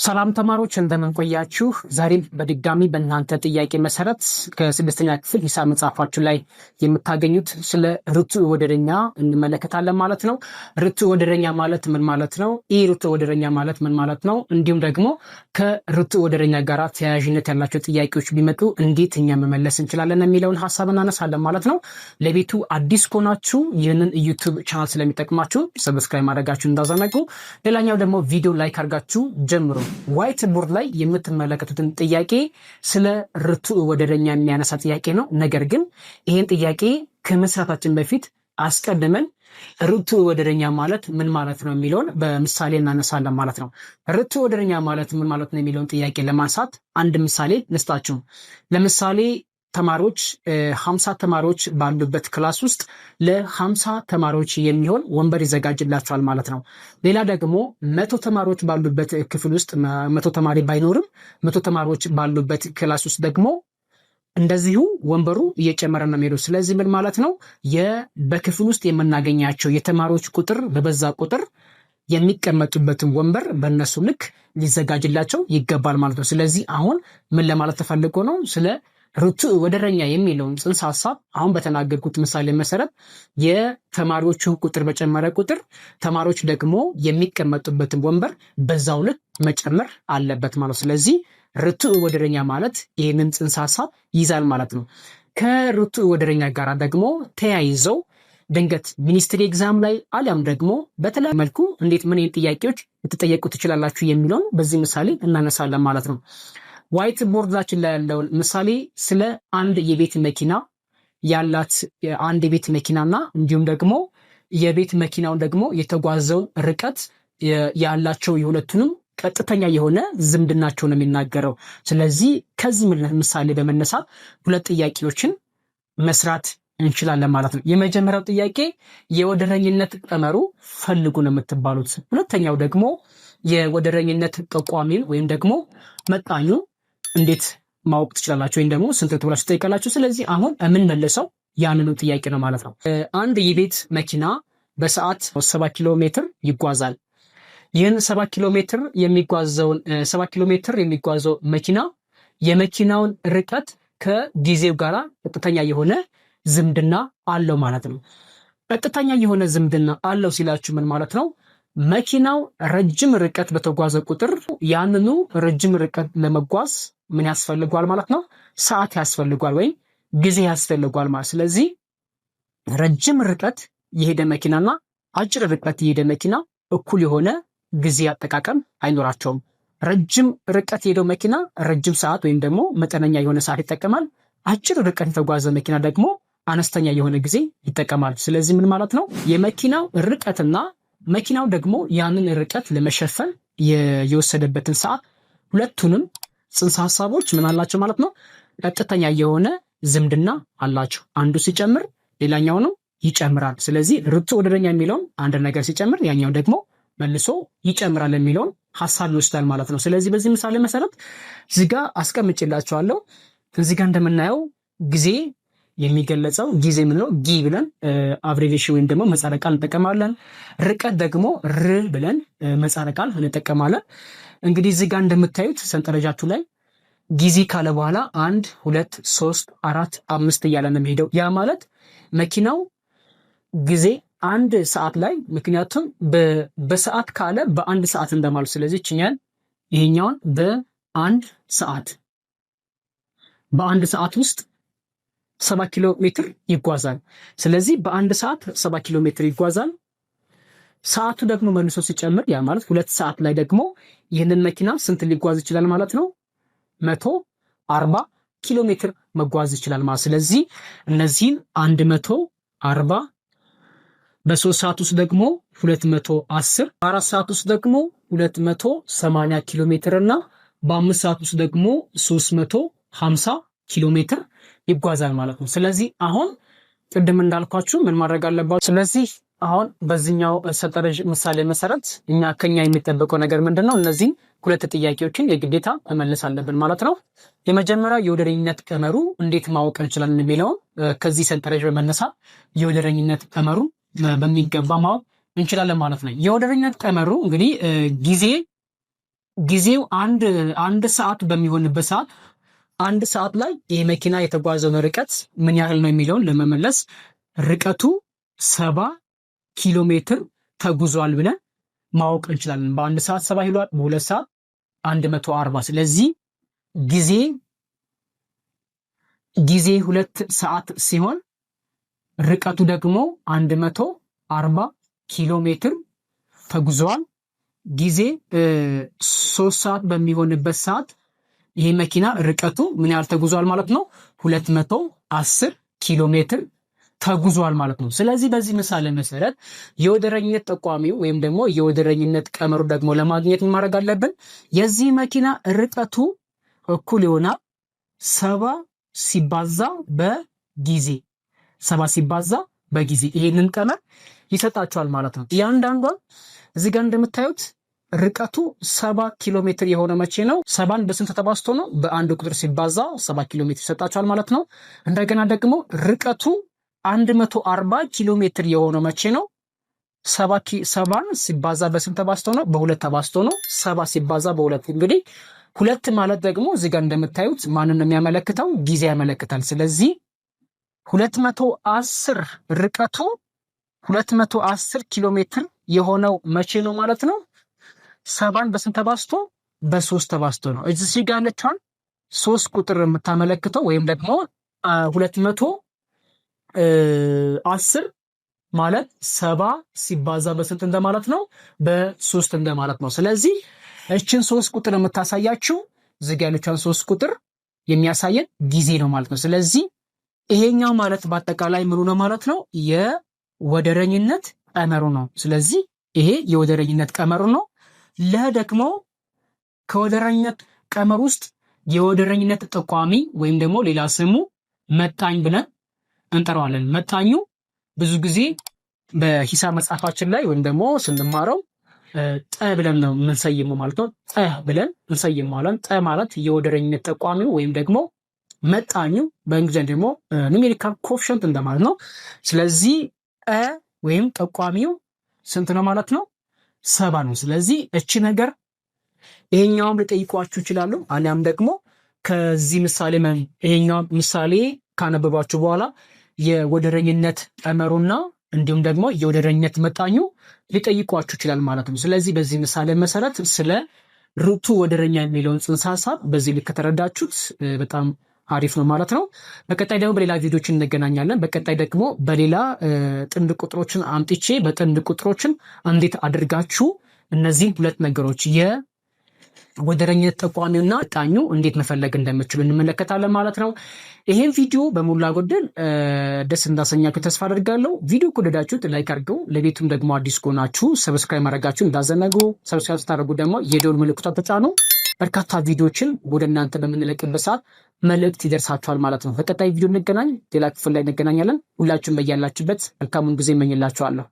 ሰላም ተማሪዎች እንደምን ቆያችሁ? ዛሬም በድጋሚ በእናንተ ጥያቄ መሰረት ከስድስተኛ ክፍል ሂሳብ መጽሐፋችሁ ላይ የምታገኙት ስለ ርቱዕ ወደረኛ እንመለከታለን ማለት ነው። ርቱዕ ወደረኛ ማለት ምን ማለት ነው? ኢ ርቱዕ ወደረኛ ማለት ምን ማለት ነው? እንዲሁም ደግሞ ከርቱዕ ወደረኛ ጋር ተያያዥነት ያላቸው ጥያቄዎች ቢመጡ እንዴት እኛ መመለስ እንችላለን የሚለውን ሀሳብ እናነሳለን ማለት ነው። ለቤቱ አዲስ ከሆናችሁ ይህንን ዩቲዩብ ቻናል ስለሚጠቅማችሁ ሰብስክራይብ ማድረጋችሁ እንዳዘነጉ። ሌላኛው ደግሞ ቪዲዮ ላይክ አድርጋችሁ ጀምሩ። ዋይት ቦርድ ላይ የምትመለከቱትን ጥያቄ ስለ ርቱዕ ወደረኛ የሚያነሳ ጥያቄ ነው። ነገር ግን ይህን ጥያቄ ከመስራታችን በፊት አስቀድመን ርቱዕ ወደረኛ ማለት ምን ማለት ነው የሚለውን በምሳሌ እናነሳለን ማለት ነው። ርቱዕ ወደረኛ ማለት ምን ማለት ነው የሚለውን ጥያቄ ለማንሳት አንድ ምሳሌ ልስጣችሁ። ለምሳሌ ተማሪዎች 50 ተማሪዎች ባሉበት ክላስ ውስጥ ለ50 ተማሪዎች የሚሆን ወንበር ይዘጋጅላቸዋል ማለት ነው። ሌላ ደግሞ 100 ተማሪዎች ባሉበት ክፍል ውስጥ 100 ተማሪ ባይኖርም 100 ተማሪዎች ባሉበት ክላስ ውስጥ ደግሞ እንደዚሁ ወንበሩ እየጨመረ ነው የሚሄደው። ስለዚህ ምን ማለት ነው? በክፍል ውስጥ የምናገኛቸው የተማሪዎች ቁጥር በበዛ ቁጥር የሚቀመጡበትን ወንበር በእነሱ ልክ ሊዘጋጅላቸው ይገባል ማለት ነው። ስለዚህ አሁን ምን ለማለት ተፈልጎ ነው? ስለ ርቱዕ ወደረኛ የሚለውን ጽንሰ ሐሳብ አሁን በተናገርኩት ምሳሌ መሰረት የተማሪዎቹን ቁጥር በጨመረ ቁጥር ተማሪዎች ደግሞ የሚቀመጡበትን ወንበር በዛው ልክ መጨመር አለበት ማለት ነው። ስለዚህ ርቱዕ ወደረኛ ማለት ይህንን ጽንሰ ሐሳብ ይዛል ማለት ነው። ከርቱዕ ወደረኛ ጋር ደግሞ ተያይዘው ድንገት ሚኒስትሪ ኤግዛም ላይ አሊያም ደግሞ በተለያየ መልኩ እንዴት ምን ጥያቄዎች ልትጠየቁ ትችላላችሁ የሚለውን በዚህ ምሳሌ እናነሳለን ማለት ነው። ዋይት ቦርዳችን ላይ ያለውን ምሳሌ ስለ አንድ የቤት መኪና ያላት አንድ የቤት መኪናና እንዲሁም ደግሞ የቤት መኪናውን ደግሞ የተጓዘውን ርቀት ያላቸው የሁለቱንም ቀጥተኛ የሆነ ዝምድናቸው ነው የሚናገረው። ስለዚህ ከዚህ ምሳሌ በመነሳት ሁለት ጥያቄዎችን መስራት እንችላለን ማለት ነው። የመጀመሪያው ጥያቄ የወደረኝነት ቀመሩ ፈልጉ ነው የምትባሉት። ሁለተኛው ደግሞ የወደረኝነት ጠቋሚን ወይም ደግሞ መጣኙ እንዴት ማወቅ ትችላላችሁ ወይም ደግሞ ስንት ተብላችሁ ትጠይቃላችሁ። ስለዚህ አሁን የምንመልሰው ያንኑ ጥያቄ ነው ማለት ነው። አንድ የቤት መኪና በሰዓት 7 ኪሎ ሜትር ይጓዛል። ይህን 7 ኪሎ ሜትር የሚጓዘው መኪና የመኪናውን ርቀት ከጊዜው ጋር ቀጥተኛ የሆነ ዝምድና አለው ማለት ነው። ቀጥተኛ የሆነ ዝምድና አለው ሲላችሁ ምን ማለት ነው? መኪናው ረጅም ርቀት በተጓዘ ቁጥር ያንኑ ረጅም ርቀት ለመጓዝ ምን ያስፈልጓል ማለት ነው? ሰዓት ያስፈልጓል ወይም ጊዜ ያስፈልጓል ማለት። ስለዚህ ረጅም ርቀት የሄደ መኪናና አጭር ርቀት የሄደ መኪና እኩል የሆነ ጊዜ አጠቃቀም አይኖራቸውም። ረጅም ርቀት የሄደው መኪና ረጅም ሰዓት ወይም ደግሞ መጠነኛ የሆነ ሰዓት ይጠቀማል። አጭር ርቀት የተጓዘ መኪና ደግሞ አነስተኛ የሆነ ጊዜ ይጠቀማል። ስለዚህ ምን ማለት ነው? የመኪናው ርቀትና መኪናው ደግሞ ያንን ርቀት ለመሸፈን የወሰደበትን ሰዓት ሁለቱንም ጽንሰ ሐሳቦች ምን አላቸው ማለት ነው? ቀጥተኛ የሆነ ዝምድና አላቸው። አንዱ ሲጨምር ሌላኛውንም ይጨምራል። ስለዚህ ርቱዕ ወደረኛ የሚለውን አንድ ነገር ሲጨምር ያኛው ደግሞ መልሶ ይጨምራል የሚለውን ሐሳብ ይወስዳል ማለት ነው። ስለዚህ በዚህ ምሳሌ መሰረት እዚህ ጋር አስቀምጬላችኋለሁ። እዚህ ጋር እንደምናየው ጊዜ የሚገለጸው ጊዜ ምንለው ጊ ብለን አብሬቬሽን ወይም ደግሞ ምህጻረ ቃል እንጠቀማለን። ርቀት ደግሞ ር ብለን ምህጻረ ቃል እንጠቀማለን። እንግዲህ እዚህ ጋር እንደምታዩት ሰንጠረጃችሁ ላይ ጊዜ ካለ በኋላ 1 2 3 4 5 እያለ ነው የሚሄደው። ያ ማለት መኪናው ጊዜ አንድ ሰዓት ላይ ምክንያቱም በሰዓት ካለ በአንድ ሰዓት እንደማለት። ስለዚህ ይሄኛውን በአንድ ሰዓት ውስጥ 7 ኪሎ ሜትር ይጓዛል። ስለዚህ በአንድ ሰዓት 7 ኪሎ ሜትር ይጓዛል። ሰዓቱ ደግሞ መልሶ ሲጨምር ያ ማለት 2 ሰዓት ላይ ደግሞ ይህንን መኪና ስንት ሊጓዝ ይችላል ማለት ነው? 140 ኪሎ ሜትር መጓዝ ይችላል ማለት። ስለዚህ እነዚህን 140 በ3 ሰዓት ውስጥ ደግሞ 210 በ4 ሰዓት ውስጥ ደግሞ 280 ኪሎ ሜትር እና በ5 ሰዓት ውስጥ ደግሞ 350 ኪሎ ሜትር ይጓዛል ማለት ነው። ስለዚህ አሁን ቅድም እንዳልኳችሁ ምን ማድረግ አለባችሁ? ስለዚህ አሁን በዚህኛው ሰጠረዥ ምሳሌ መሰረት ከኛ የሚጠበቀው ነገር ምንድነው? እነዚህን ሁለት ጥያቄዎችን የግዴታ መመለስ አለብን ማለት ነው። የመጀመሪያው የወደረኝነት ቀመሩ እንዴት ማወቅ እንችላለን የሚለውን ከዚህ ሰጠረዥ በመነሳት የወደረኝነት ቀመሩ በሚገባ ማወቅ እንችላለን ማለት ነው። የወደረኝነት ቀመሩ እንግዲህ ጊዜው አንድ ሰዓት በሚሆንበት ሰዓት አንድ ሰዓት ላይ ይህ መኪና የተጓዘውን ርቀት ምን ያህል ነው የሚለውን ለመመለስ ርቀቱ 70 ኪሎ ሜትር ተጉዟል ብለን ማወቅ እንችላለን። በአንድ ሰዓት 70 ይሏል፣ በሁለት ሰዓት 140። ስለዚህ ጊዜ 2 ሰዓት ሲሆን ርቀቱ ደግሞ 140 ኪሎ ሜትር ተጉዟል። ጊዜ 3 ሰዓት በሚሆንበት ሰዓት ይሄ መኪና ርቀቱ ምን ያህል ተጉዟል ማለት ነው? 210 ኪሎ ሜትር ተጉዟል ማለት ነው። ስለዚህ በዚህ ምሳሌ መሰረት የወደረኝነት ጠቋሚው ወይም ደግሞ የወደረኝነት ቀመሩ ደግሞ ለማግኘት ምን ማድረግ አለብን? የዚህ መኪና ርቀቱ እኩል ይሆናል 70 ሲባዛ በጊዜ 70 ሲባዛ በጊዜ ይሄንን ቀመር ይሰጣቸዋል ማለት ነው። እያንዳንዷን እዚህ ጋር እንደምታዩት ርቀቱ 70 ኪሎ ሜትር የሆነ መቼ ነው? 70ን በስንት ተባዝቶ ነው? በአንድ ቁጥር ሲባዛ 70 ኪሎ ሜትር ይሰጣቸዋል ማለት ነው። እንደገና ደግሞ ርቀቱ 140 ኪሎ ሜትር የሆነው መቼ ነው? 70ን ሲባዛ በስንት ተባዝቶ ነው? በሁለት ተባዝቶ ነው። 70 ሲባዛ በሁለት እንግዲህ ሁለት ማለት ደግሞ እዚህ ጋር እንደምታዩት ማንን ነው የሚያመለክተው? ጊዜ ያመለክታል። ስለዚህ 210 ርቀቱ 210 ኪሎ ሜትር የሆነው መቼ ነው ማለት ነው? 70ን በስንት ተባዝቶ? በ3 ተባዝቶ ነው። እዚህ ጋር ያለችውን 3 ቁጥር የምታመለክተው ወይም ደግሞ 210 ማለት 70 ሲባዛ በስንት እንደማለት ነው? በ3 እንደማለት ነው። ስለዚህ እችን 3 ቁጥር የምታሳያችው እዚህ ጋር ያለችውን 3 ቁጥር የሚያሳየን ጊዜ ነው ማለት ነው። ስለዚህ ይሄኛው ማለት በአጠቃላይ ምኑ ነው ማለት ነው? የወደረኝነት ቀመሩ ነው። ስለዚህ ይሄ የወደረኝነት ቀመሩ ነው። ደግሞ ከወደረኝነት ቀመር ውስጥ የወደረኝነት ጠቋሚ ወይም ደግሞ ሌላ ስሙ መጣኝ ብለን እንጠራዋለን። መጣኙ ብዙ ጊዜ በሂሳብ መጽሐፋችን ላይ ወይም ደግሞ ስንማረው ጠ ብለን ነው የምንሰይመው ማለት ነው። ጠ ብለን እንሰይመዋለን። ጠ ማለት የወደረኝነት ጠቋሚው ወይም ደግሞ መጣኙ በእንግሊዝኛ ደግሞ ኑሜሪካል ኮኤፊሽንት እንደማለት ነው። ስለዚህ ጠ ወይም ጠቋሚው ስንት ነው ማለት ነው? 70 ነው። ስለዚህ እቺ ነገር ይሄኛውም ሊጠይቋችሁ ይችላሉ። አሊያም ደግሞ ከዚህ ምሳሌ ይሄኛው ምሳሌ ካነበባችሁ በኋላ የወደረኝነት ቀመሩና እንዲሁም ደግሞ የወደረኝነት መጣኙ ሊጠይቋችሁ ይችላል ማለት ነው። ስለዚህ በዚህ ምሳሌ መሰረት ስለ ርቱ ወደረኛ የሚለውን ጽንሰ ሐሳብ በዚህ ልክ ከተረዳችሁት በጣም አሪፍ ነው ማለት ነው። በቀጣይ ደግሞ በሌላ ቪዲዮችን እንገናኛለን። በቀጣይ ደግሞ በሌላ ጥንድ ቁጥሮችን አምጥቼ በጥንድ ቁጥሮችን እንዴት አድርጋችሁ እነዚህን ሁለት ነገሮች የወደረኝነት ጠቋሚውና መጣኙ እንዴት መፈለግ እንደምችሉ እንመለከታለን ማለት ነው። ይሄን ቪዲዮ በሞላ ጎደል ደስ እንዳሰኛችሁ ተስፋ አደርጋለሁ። ቪዲዮ ከወደዳችሁት ላይክ አድርገው፣ ለቤቱም ደግሞ አዲስ ከሆናችሁ ሰብስክራይብ ማድረጋችሁን እንዳዘነጉ። ሰብስክራይብ ስታደርጉ ደግሞ የደወል ምልክቱን ተጫኑ። በርካታ ቪዲዮዎችን ወደ እናንተ በምንለቅበት ሰዓት መልእክት ይደርሳችኋል ማለት ነው። በቀጣይ ቪዲዮ እንገናኝ። ሌላ ክፍል ላይ እንገናኛለን። ሁላችሁም በያላችሁበት መልካሙን ጊዜ እመኝላችኋለሁ።